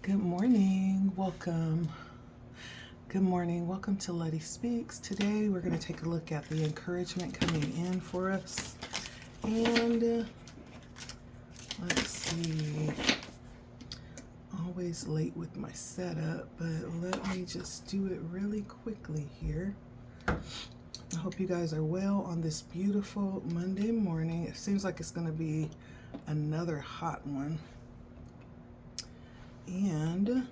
Good morning. Welcome. Good morning. Welcome to LettiSpeaks. Today we're going to take a look at the encouragement coming in for us. And let's see. Always late with my setup, but let me just do it really quickly here. I hope you guys are well on this beautiful Monday morning. It seems like it's going to be another hot one. And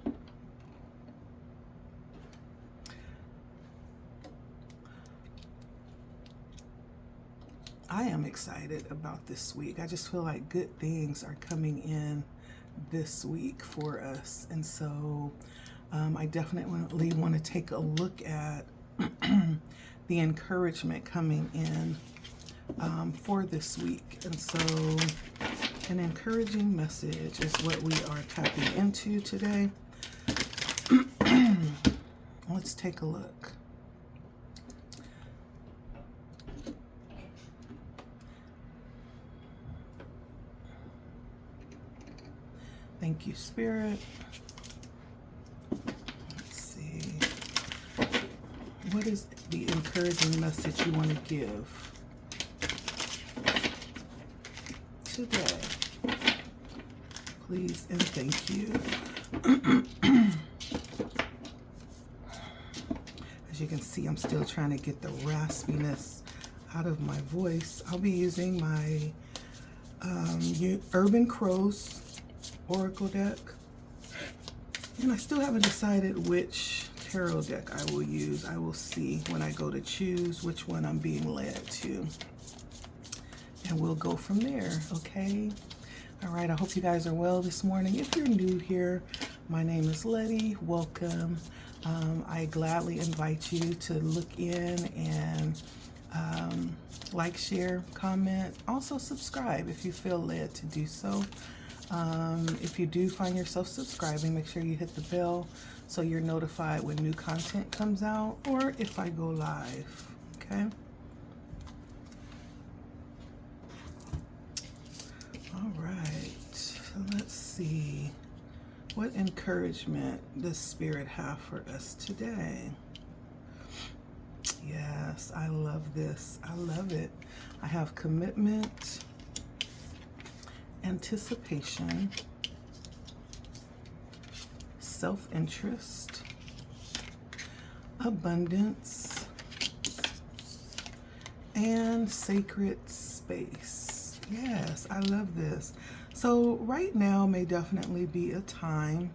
I am excited about this week. I just feel like good things are coming in this week for us. And so I definitely want to take a look at the encouragement coming in for this week. And so an encouraging message is what we are tapping into today. Let's take a look. Thank you, Spirit. Let's see. What is the encouraging message you want to give today? Please and thank you. As you can see, I'm still trying to get the raspiness out of my voice. I'll be using my Urban Crows Oracle deck. And I still haven't decided which tarot deck I will use. I will see when I go to choose which one I'm being led to. And we'll go from there, okay? All right, I hope you guys are well this morning. If you're new here, my name is Letty. Welcome. I gladly invite you to look in and like, share, comment. Also subscribe if you feel led to do so. If you do find yourself subscribing, make sure you hit the bell so you're notified when new content comes out or if I go live, okay? All right, so let's see. What encouragement does Spirit have for us today? Yes, I love this. I love it. I have commitment, anticipation, self-interest, abundance, and sacred space. Yes, I love this. So right now may definitely be a time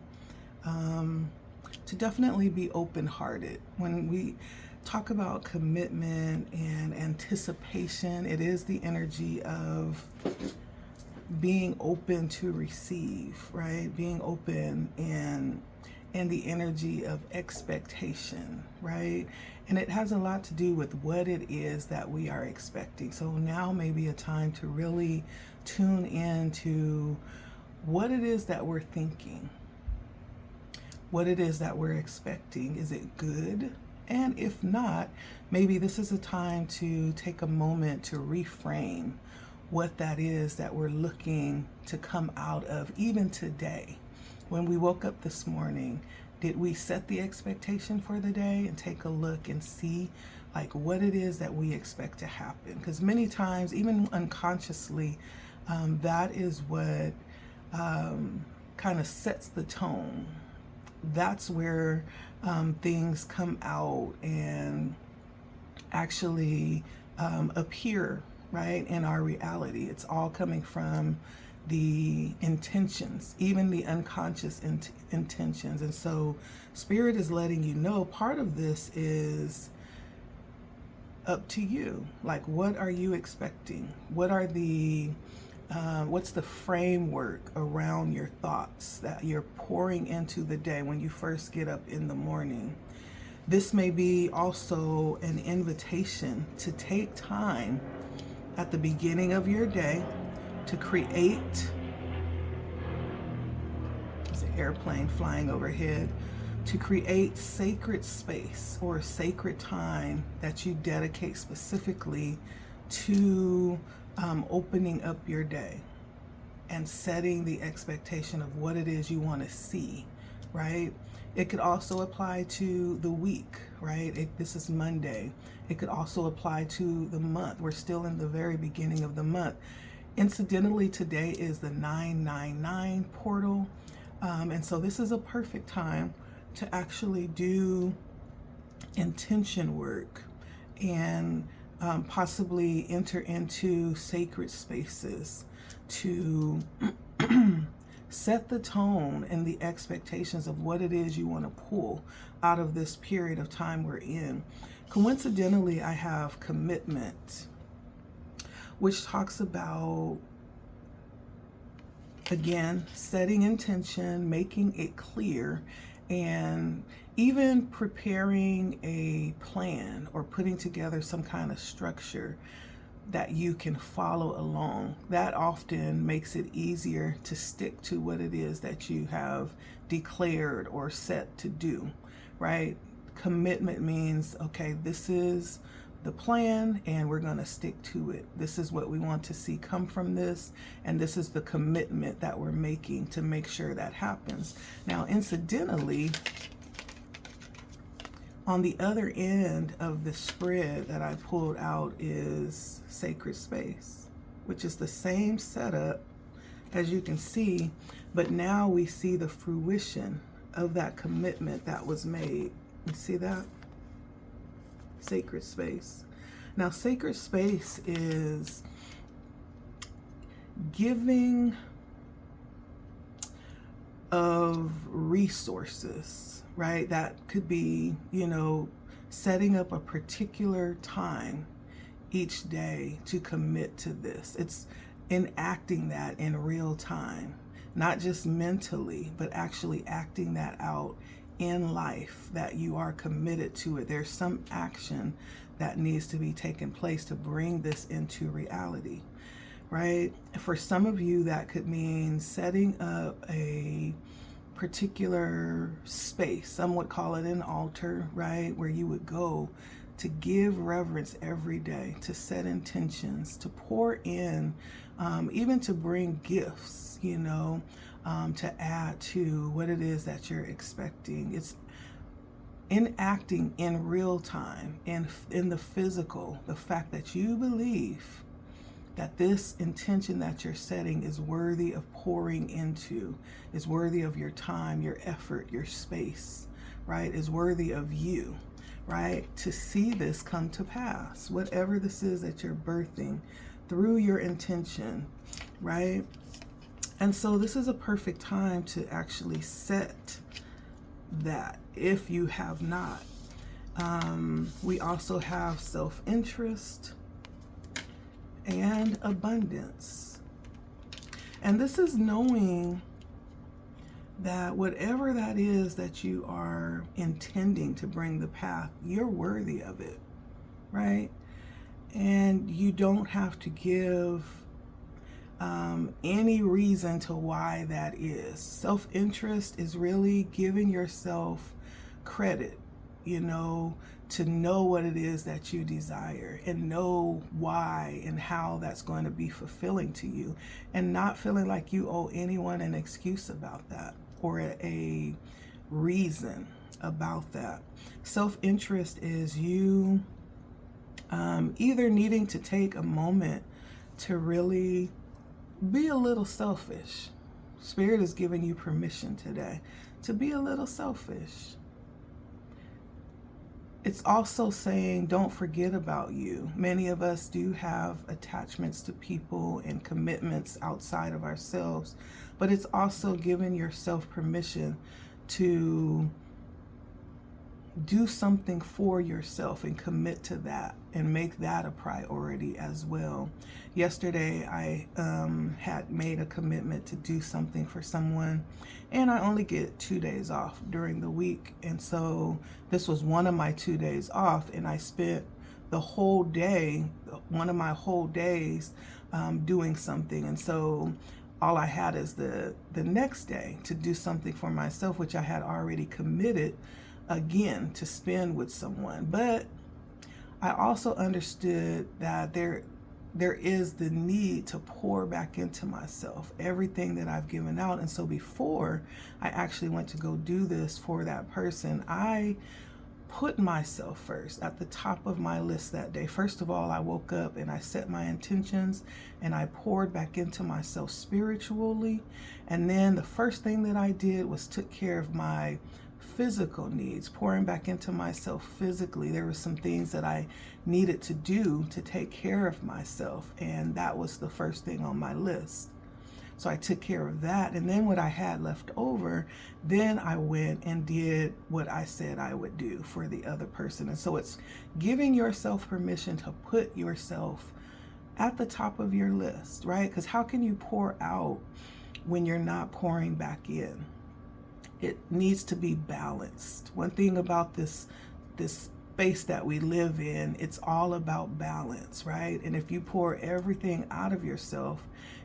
to definitely be open-hearted. When we talk about commitment and anticipation, it is the energy of being open to receive, right? Being open and the energy of expectation, right? And it has a lot to do with what it is that we are expecting. So now may be a time to really tune into what it is that we're thinking, what it is that we're expecting. Is it good? And if not, maybe this is a time to take a moment to reframe what that is that we're looking to come out of even today. When we woke up this morning, did we set the expectation for the day and take a look and see like what it is that we expect to happen? Because many times, even unconsciously, that is what kind of sets the tone. That's where things come out and actually appear, right, in our reality. It's all coming from the intentions, even the unconscious intentions. And so Spirit is letting you know part of this is up to you. Like, what are you expecting? What are the what's the framework around your thoughts that you're pouring into the day when you first get up in the morning? This may be also an invitation to take time at the beginning of your day to create, there's an airplane flying overhead, to create sacred space or sacred time that you dedicate specifically to opening up your day and setting the expectation of what it is you want to see right? It could also apply to the week, right? This is Monday. It could also apply to the month. We're still in the very beginning of the month. Incidentally, today is the 999 portal. And so this is a perfect time to actually do intention work and possibly enter into sacred spaces to set the tone and the expectations of what it is you want to pull out of this period of time we're in. Coincidentally, I have commitment, which talks about, again, setting intention, making it clear, and even preparing a plan or putting together some kind of structure that you can follow along. That often makes it easier to stick to what it is that you have declared or set to do, right? Commitment means, okay, this is the plan and we're going to stick to it. This is what we want to see come from this, and this is the commitment that we're making to make sure that happens. Now, incidentally, on the other end of the spread that I pulled out is sacred space, which is the same setup as you can see, but now we see the fruition of that commitment that was made. You see that? Sacred space. Now, sacred space is giving of resources, right? That could be, setting up a particular time each day to commit to this. It's enacting that in real time, not just mentally, but actually acting that out in life, that you are committed to it. There's some action that needs to be taken place to bring this into reality, right? For some of you, that could mean setting up a particular space. Some would call it an altar, right? Where you would go to give reverence every day, to set intentions, to pour in, even to bring gifts, to add to what it is that you're expecting. It's enacting in real time and in the physical, the fact that you believe that this intention that you're setting is worthy of pouring into, is worthy of your time, your effort, your space, right? Is worthy of you, right? To see this come to pass, whatever this is that you're birthing through your intention, right? And so this is a perfect time to actually set that if you have not. We also have self-interest and abundance. And this is knowing that whatever that is that you are intending to bring the path, you're worthy of it, right? And you don't have to give any reason to why that is. Self-interest is really giving yourself credit, to know what it is that you desire and know why and how that's going to be fulfilling to you, and not feeling like you owe anyone an excuse about that or a reason about that. Self-interest is you either needing to take a moment to really be a little selfish. Spirit is giving you permission today to be a little selfish. It's also saying, don't forget about you. Many of us do have attachments to people and commitments outside of ourselves, but it's also giving yourself permission to do something for yourself and commit to that and make that a priority as well. Yesterday, I had made a commitment to do something for someone, and I only get 2 days off during the week. And so this was one of my 2 days off, and I spent the whole day, one of my whole days, doing something. And so all I had is the next day to do something for myself, which I had already committed again to spend with someone. But I also understood that there is the need to pour back into myself everything that I've given out. And so before I actually went to go do this for that person, I put myself first at the top of my list that day. First of all, I woke up and I set my intentions and I poured back into myself spiritually. And then the first thing that I did was took care of my physical needs, pouring back into myself physically. There were some things that I needed to do to take care of myself, and that was the first thing on my list. So I took care of that, and then what I had left over, then I went and did what I said I would do for the other person. And so it's giving yourself permission to put yourself at the top of your list, right? Because how can you pour out when you're not pouring back in? It needs to be balanced. One thing about this space that we live in, it's all about balance, right? And if you pour everything out of yourself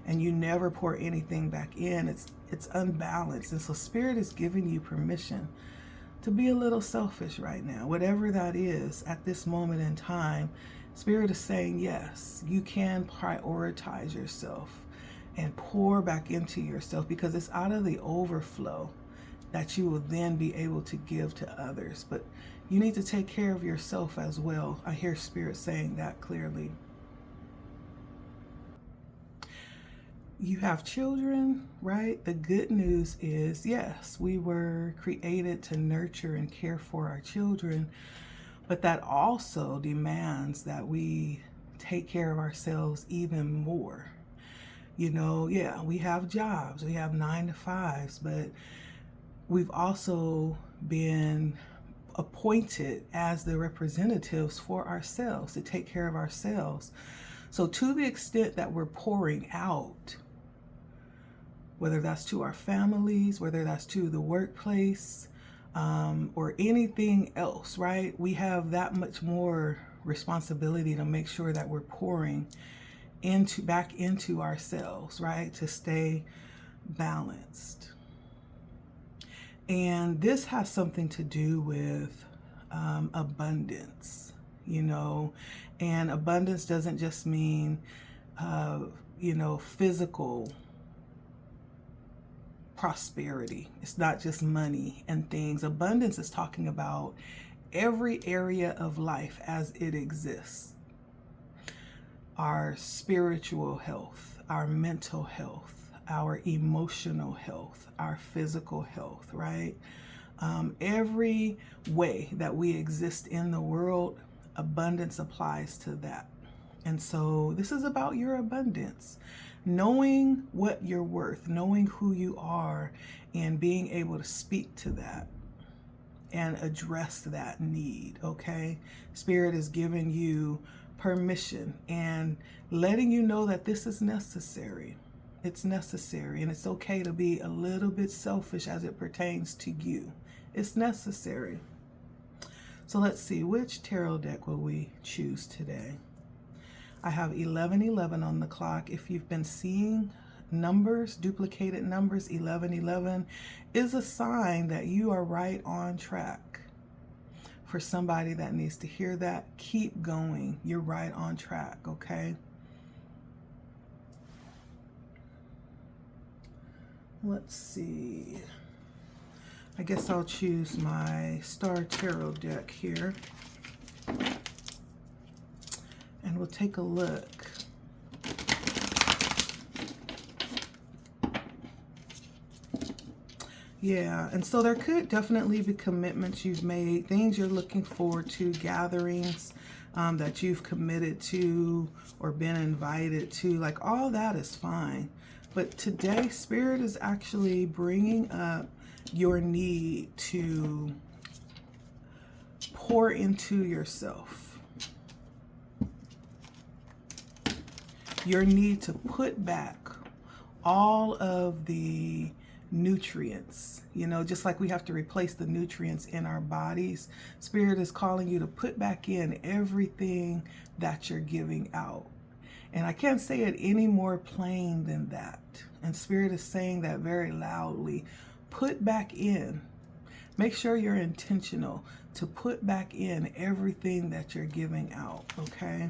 and you never pour anything back in, it's unbalanced. And so Spirit is giving you permission to be a little selfish right now, whatever that is at this moment in time. Spirit is saying, yes, you can prioritize yourself and pour back into yourself, because it's out of the overflow that you will then be able to give to others. But you need to take care of yourself as well. I hear Spirit saying that clearly. You have children, right? The good news is, yes, we were created to nurture and care for our children, but that also demands that we take care of ourselves even more. You know, yeah, we have jobs, we have 9-to-5s, but we've also been appointed as the representatives for ourselves to take care of ourselves. So to the extent that we're pouring out, whether that's to our families, whether that's to the workplace, or anything else, right? We have that much more responsibility to make sure that we're pouring back into ourselves, right? To stay balanced. And this has something to do with abundance, you know, and abundance doesn't just mean, physical prosperity. It's not just money and things. Abundance is talking about every area of life as it exists. Our spiritual health, our mental health, our emotional health, our physical health, right? Every way that we exist in the world, abundance applies to that. And so this is about your abundance, knowing what you're worth, knowing who you are, and being able to speak to that and address that need, okay? Spirit is giving you permission and letting you know that this is necessary. It's necessary, and it's okay to be a little bit selfish as it pertains to you. It's necessary. So let's see, which tarot deck will we choose today? I have 1111 on the clock. If you've been seeing numbers, duplicated numbers, 1111 is a sign that you are right on track. For somebody that needs to hear that, keep going. You're right on track, okay? Let's see. I guess I'll choose my Star Tarot deck here. And we'll take a look. Yeah, and so there could definitely be commitments you've made, things you're looking forward to, gatherings that you've committed to or been invited to. Like, all that is fine. But today, Spirit is actually bringing up your need to pour into yourself. Your need to put back all of the nutrients, you know, just like we have to replace the nutrients in our bodies. Spirit is calling you to put back in everything that you're giving out. And I can't say it any more plain than that. And Spirit is saying that very loudly. Put back in. Make sure you're intentional to put back in everything that you're giving out, okay?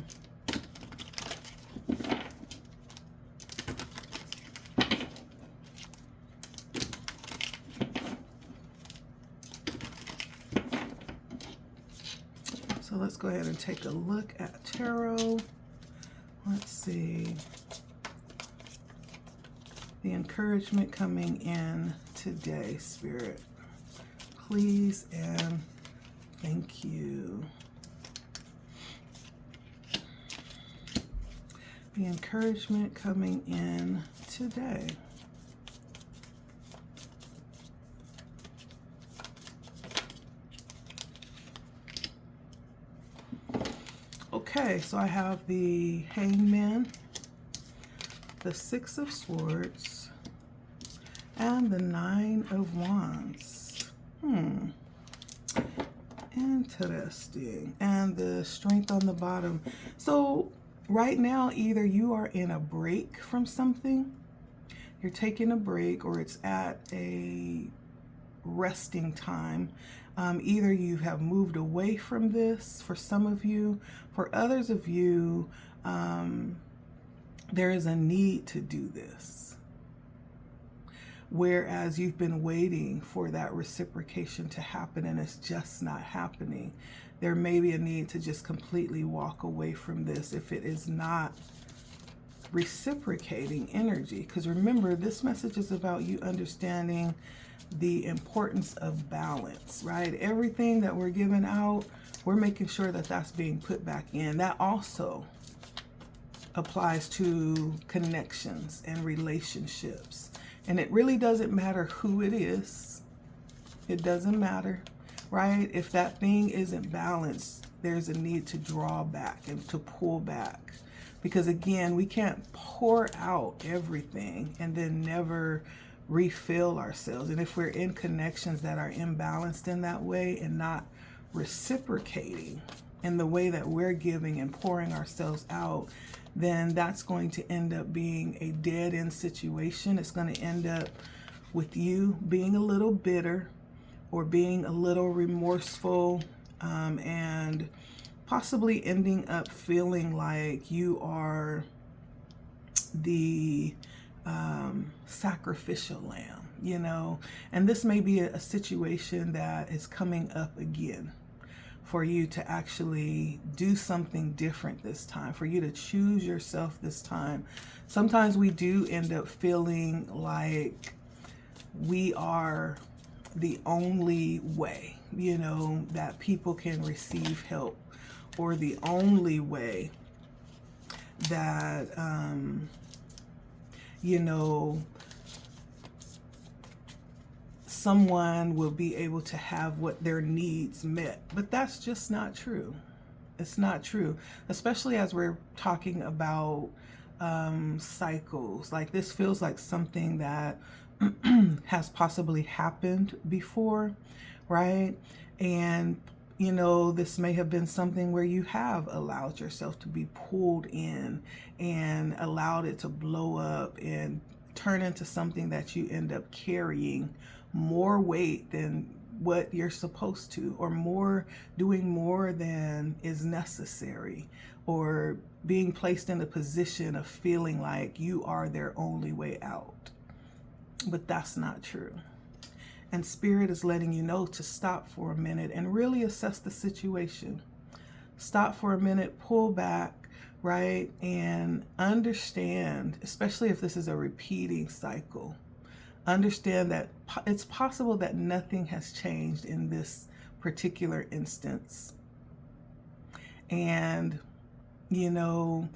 So let's go ahead and take a look at tarot. Let's see. The encouragement coming in today, Spirit. Please and thank you. The encouragement coming in today. Okay, so I have the Hangman, the Six of Swords, and the Nine of Wands. Interesting. And the Strength on the bottom. So right now, either you are in a break from something, you're taking a break, or it's at a resting time. Either you have moved away from this for some of you. For others of you, there is a need to do this. Whereas you've been waiting for that reciprocation to happen and it's just not happening. There may be a need to just completely walk away from this if it is not reciprocating energy. Because remember, this message is about you understanding the importance of balance, right? Everything that we're giving out, we're making sure that that's being put back in. That also applies to connections and relationships. And it really doesn't matter who it is. It doesn't matter, right? If that thing isn't balanced, there's a need to draw back and to pull back. Because again, we can't pour out everything and then never refill ourselves. And if we're in connections that are imbalanced in that way and not reciprocating in the way that we're giving and pouring ourselves out, then that's going to end up being a dead-end situation. It's going to end up with you being a little bitter or being a little remorseful, and possibly ending up feeling like you are the sacrificial lamb, you know. And this may be a situation that is coming up again for you to actually do something different this time, for you to choose yourself this time. Sometimes we do end up feeling like we are the only way, you know, that people can receive help, or the only way that, you know, someone will be able to have what their needs met. But that's just not true. It's not true, especially as we're talking about cycles. Like, this feels like something that has possibly happened before, right? And you know, this may have been something where you have allowed yourself to be pulled in and allowed it to blow up and turn into something that you end up carrying more weight than what you're supposed to, or more, doing more than is necessary, or being placed in a position of feeling like you are their only way out. But that's not true. And Spirit is letting you know to stop for a minute and really assess the situation. Stop for a minute, pull back, right? And understand, especially if this is a repeating cycle, understand that it's possible that nothing has changed in this particular instance. And, you know,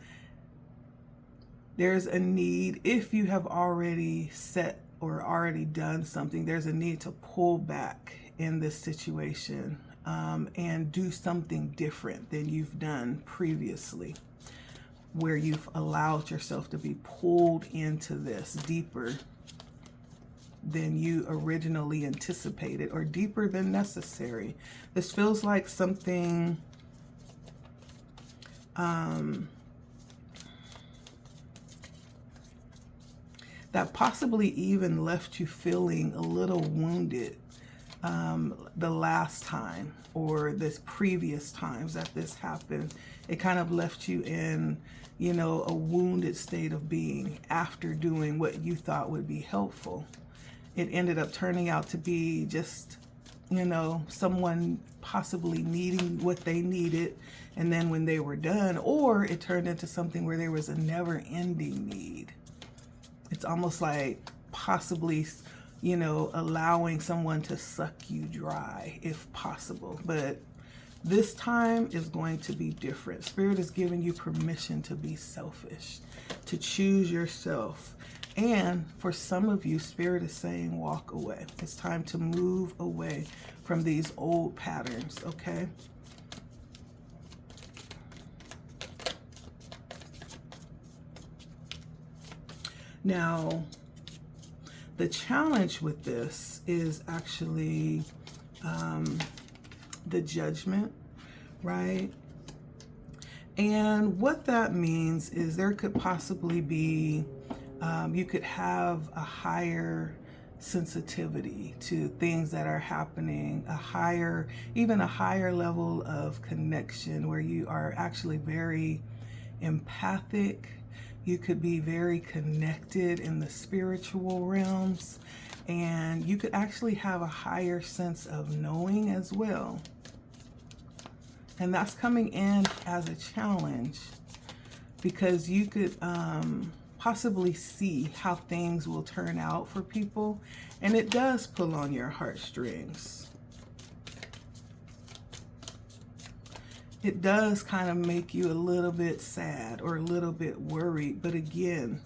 there's a need, if you have already set or already done something, there's a need to pull back in this situation, and do something different than you've done previously, where you've allowed yourself to be pulled into this deeper than you originally anticipated, or deeper than necessary. This feels like something that possibly even left you feeling a little wounded the last time, or this previous times that this happened. It kind of left you in, you know, a wounded state of being after doing what you thought would be helpful. It ended up turning out to be just you know, someone possibly needing what they needed, and then when they were done, or it turned into something where there was a never-ending need. It's almost like possibly, you know, allowing someone to suck you dry if possible. But this time is going to be different. Spirit is giving you permission to be selfish, to choose yourself. And for some of you, Spirit is saying walk away. It's time to move away from these old patterns, okay? Now, the challenge with this is actually the judgment, right? And what that means is there could possibly be, you could have a higher sensitivity to things that are happening, even a higher level of connection where you are actually very empathic. You could be very connected in the spiritual realms, and you could actually have a higher sense of knowing as well. And that's coming in as a challenge because you could possibly see how things will turn out for people, and it does pull on your heartstrings. It does kind of make you a little bit sad or a little bit worried, but again,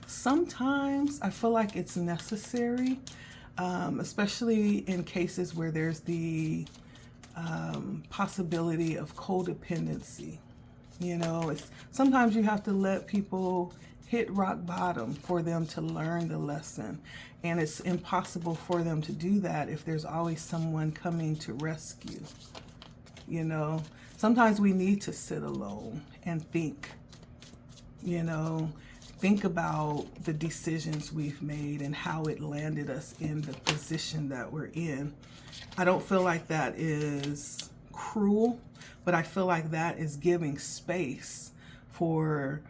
sometimes I feel like it's necessary, especially in cases where there's the possibility of codependency. You know, sometimes you have to let people hit rock bottom for them to learn the lesson. And it's impossible for them to do that if there's always someone coming to rescue. You know, sometimes we need to sit alone and think, you know, think about the decisions we've made and how it landed us in the position that we're in. I don't feel like that is cruel, but I feel like that is giving space for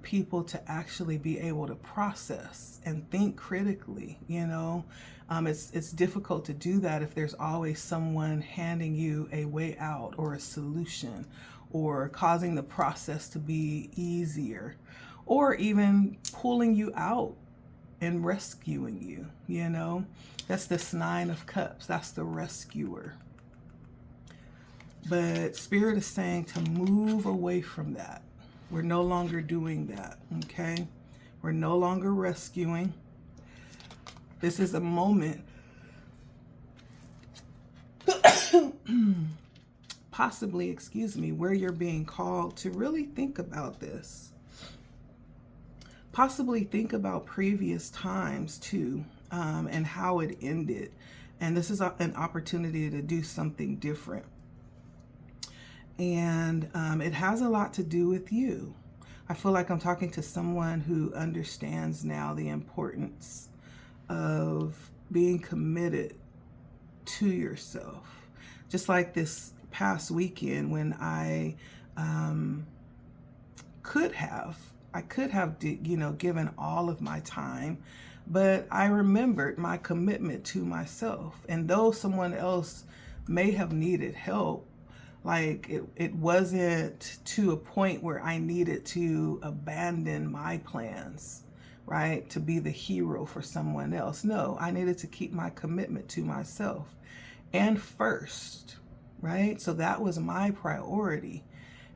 people to actually be able to process and think critically. You know, it's difficult to do that if there's always someone handing you a way out or a solution or causing the process to be easier or even pulling you out and rescuing you. You know, that's this Nine of Cups. That's the rescuer. But Spirit is saying to move away from that. We're no longer doing that, okay? We're no longer rescuing. This is a moment, possibly, where you're being called to really think about this. Possibly think about previous times too, and how it ended. And this is an opportunity to do something different. And it has a lot to do with you. I feel like I'm talking to someone who understands now the importance of being committed to yourself. Just like this past weekend when I could have, you know, given all of my time, but I remembered my commitment to myself. And though someone else may have needed help, like it wasn't to a point where I needed to abandon my plans, right? To be the hero for someone else. No, I needed to keep my commitment to myself and first, right? So that was my priority.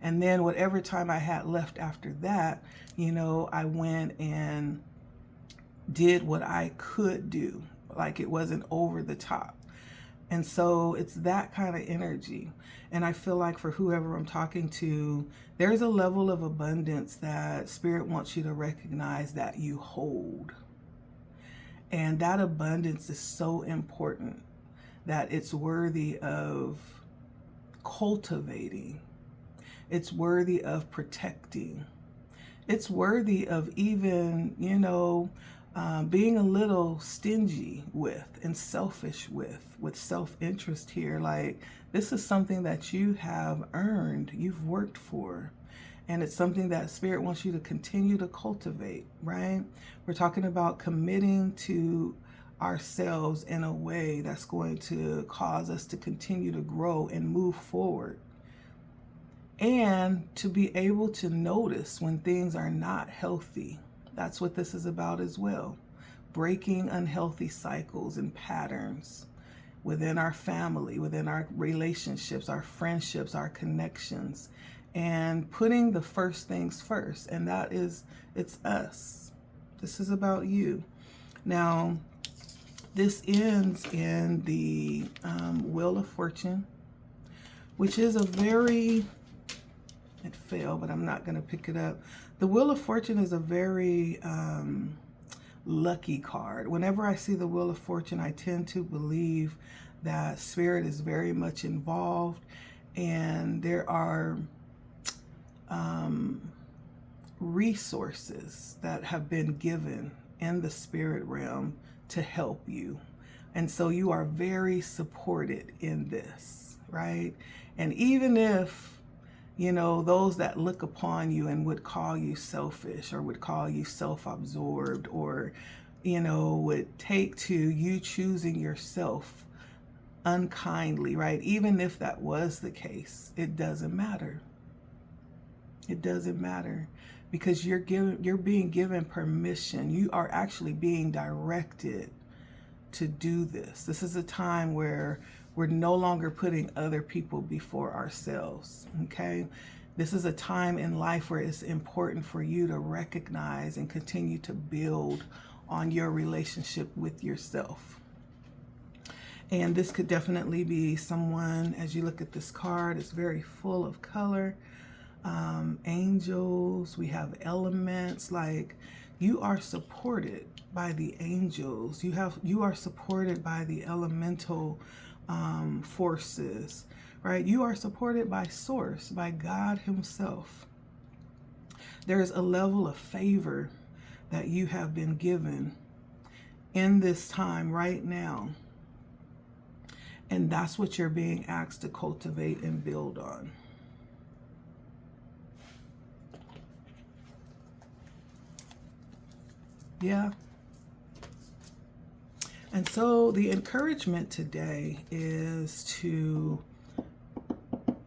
And then whatever time I had left after that, you know, I went and did what I could do. Like it wasn't over the top. And so it's that kind of energy. And I feel like for whoever I'm talking to, there's a level of abundance that Spirit wants you to recognize that you hold. And that abundance is so important that it's worthy of cultivating. It's worthy of protecting. It's worthy of even, you know, being a little stingy with and selfish with self-interest here. Like, this is something that you have earned, you've worked for. And it's something that Spirit wants you to continue to cultivate, right? We're talking about committing to ourselves in a way that's going to cause us to continue to grow and move forward. And to be able to notice when things are not healthy. That's what this is about as well. Breaking unhealthy cycles and patterns within our family, within our relationships, our friendships, our connections, and putting the first things first. And that is, it's us. This is about you. Now, this ends in the Wheel of Fortune, which is a very, it fell, but I'm not going to pick it up. The Wheel of Fortune is a very lucky card. Whenever I see the Wheel of Fortune, I tend to believe that Spirit is very much involved, and there are resources that have been given in the spirit realm to help you. And so you are very supported in this, right? And even if, you know, those that look upon you and would call you selfish or would call you self-absorbed or, you know, would take to you choosing yourself unkindly, right? Even if that was the case, it doesn't matter. It doesn't matter, because you're being given permission. You are actually being directed to do this. This is a time where we're no longer putting other people before ourselves, okay? This is a time in life where it's important for you to recognize and continue to build on your relationship with yourself. And this could definitely be someone, as you look at this card, it's very full of color. Angels, we have elements, like you are supported by the angels. You are supported by the elemental forces, right? You are supported by Source, by God Himself. There's a level of favor that you have been given in this time right now. And that's what you're being asked to cultivate and build on. Yeah. And so the encouragement today is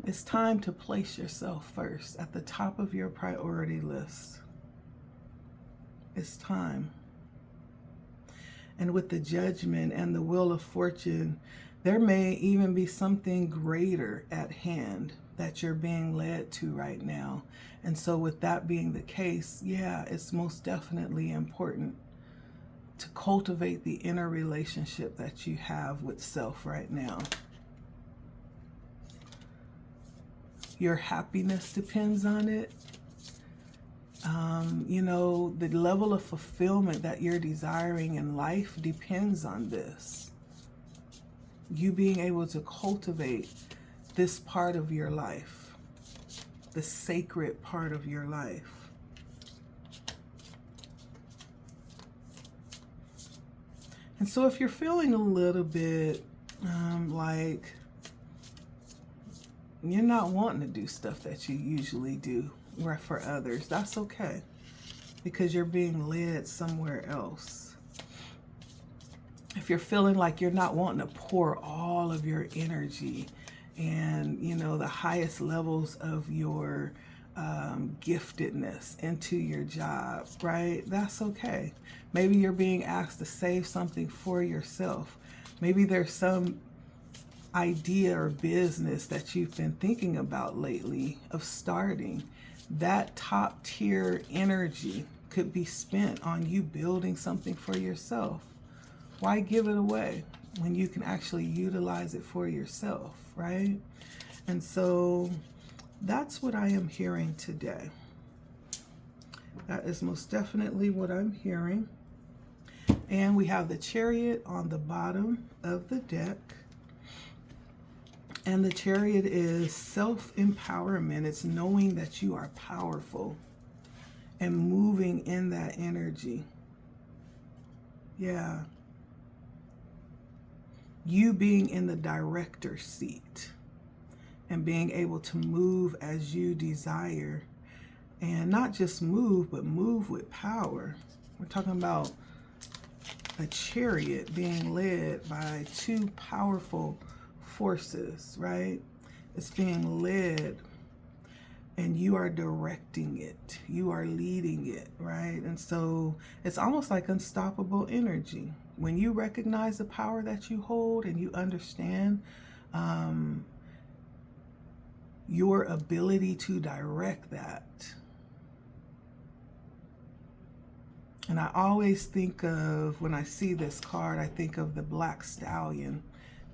it's time to place yourself first at the top of your priority list. It's time. And with the Judgment and the Wheel of Fortune, there may even be something greater at hand that you're being led to right now. And so with that being the case, yeah, it's most definitely important to cultivate the inner relationship that you have with self right now. Your happiness depends on it. You know, the level of fulfillment that you're desiring in life depends on this. You being able to cultivate this part of your life, the sacred part of your life. And so if you're feeling a little bit like you're not wanting to do stuff that you usually do for others, that's okay, because you're being led somewhere else. If you're feeling like you're not wanting to pour all of your energy and, you know, the highest levels of your giftedness into your job, right? That's okay. Maybe you're being asked to save something for yourself. Maybe there's some idea or business that you've been thinking about lately of starting. That top tier energy could be spent on you building something for yourself. Why give it away when you can actually utilize it for yourself, right? And so that's what I am hearing today. That is most definitely what I'm hearing. And we have the Chariot on the bottom of the deck. And the Chariot is self-empowerment. It's knowing that you are powerful and moving in that energy. Yeah. You being in the director's seat and being able to move as you desire and not just move, but move with power. We're talking about a chariot being led by two powerful forces, right? It's being led and you are directing it. You are leading it, right? And so it's almost like unstoppable energy. When you recognize the power that you hold and you understand your ability to direct that. And I always think of, when I see this card, I think of the black stallion,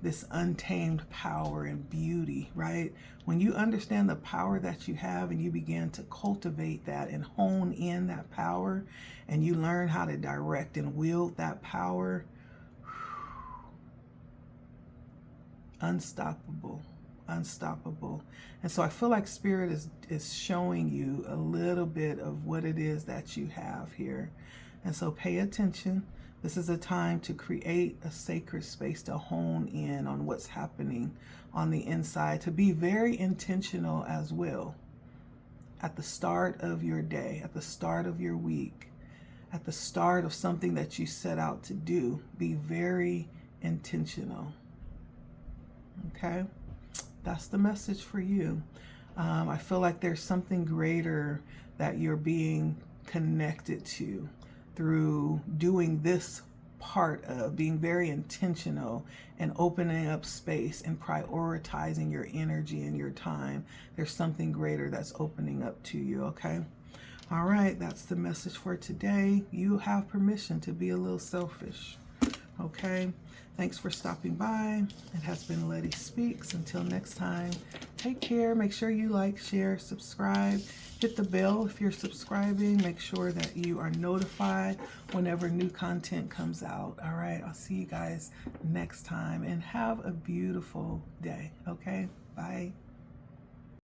this untamed power and beauty, right? When you understand the power that you have and you begin to cultivate that and hone in that power, and you learn how to direct and wield that power, unstoppable, unstoppable. And so I feel like Spirit is showing you a little bit of what it is that you have here. And so pay attention. This is a time to create a sacred space to hone in on what's happening on the inside, to be very intentional as well. At the start of your day, at the start of your week, at the start of something that you set out to do, be very intentional. Okay? That's the message for you. I feel like there's something greater that you're being connected to through doing this part of being very intentional and opening up space and prioritizing your energy and your time. There's something greater that's opening up to you, okay? All right, that's the message for today. You have permission to be a little selfish, okay? Thanks for stopping by. It has been LettiSpeaks. Until next time, take care. Make sure you like, share, subscribe. Hit the bell if you're subscribing. Make sure that you are notified whenever new content comes out. All right, I'll see you guys next time, and have a beautiful day, okay? Bye.